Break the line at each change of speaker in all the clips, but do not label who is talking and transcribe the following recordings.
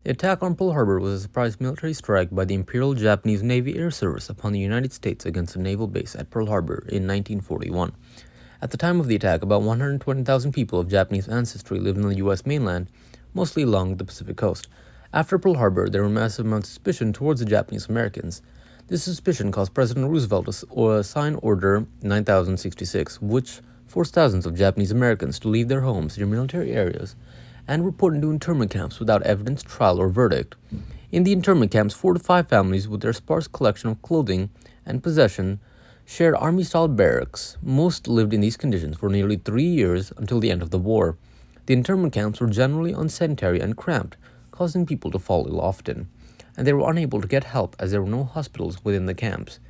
The attack on Pearl Harbor was a surprise military strike by the Imperial Japanese Navy Air Service upon the United States against a naval base at Pearl Harbor in 1941. At the time of the attack, about 120,000 people of Japanese ancestry lived on the U.S. mainland, mostly along the Pacific coast. After Pearl Harbor, there were massive amounts of suspicion towards the Japanese Americans. This suspicion caused President Roosevelt to sign Order 9066, which forced thousands of Japanese Americans to leave their homes near military areas and were put into internment camps without evidence, trial, or verdict. In the internment camps, 4 to 5 families with their sparse collection of clothing and possession shared army-style barracks. Most lived in these conditions for nearly 3 years until the end of the war. The internment camps were generally unsanitary and cramped, causing people to fall ill often, and they were unable to get help as there were no hospitals within the camps.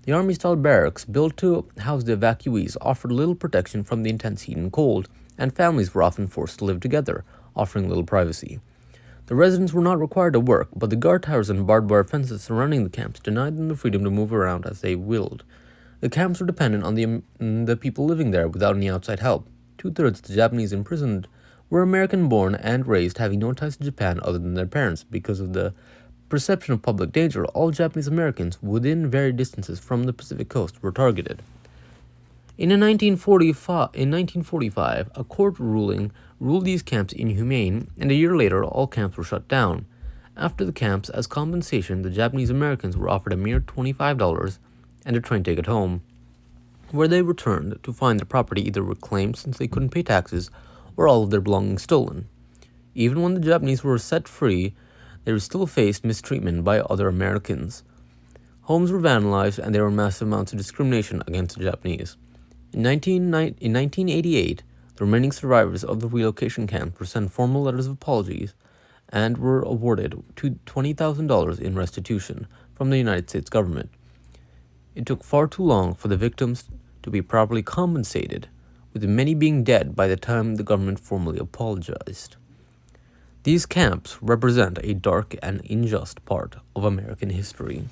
The army-style barracks, built to house the evacuees, offered little protection from the intense heat and cold, and families were often forced to live together, offering little privacy. The residents were not required to work, but the guard towers and barbed wire fences surrounding the camps denied them the freedom to move around as they willed. The camps were dependent on the people living there without any outside help. 2/3 of the Japanese imprisoned were American-born and raised, having no ties to Japan other than their parents. Because of the perception of public danger, all Japanese Americans within varied distances from the Pacific coast were targeted. In 1945, a court ruling ruled these camps inhumane, and a year later all camps were shut down. After the camps, as compensation, the Japanese Americans were offered a mere $25 and a train ticket home, where they returned to find their property either reclaimed since they couldn't pay taxes or all of their belongings stolen. Even when the Japanese were set free, they still faced mistreatment by other Americans. Homes were vandalized, and there were massive amounts of discrimination against the Japanese. In 1988, the remaining survivors of the relocation camp were sent formal letters of apologies and were awarded $20,000 in restitution from the United States government. It took far too long for the victims to be properly compensated, with many being dead by the time the government formally apologized. These camps represent a dark and unjust part of American history.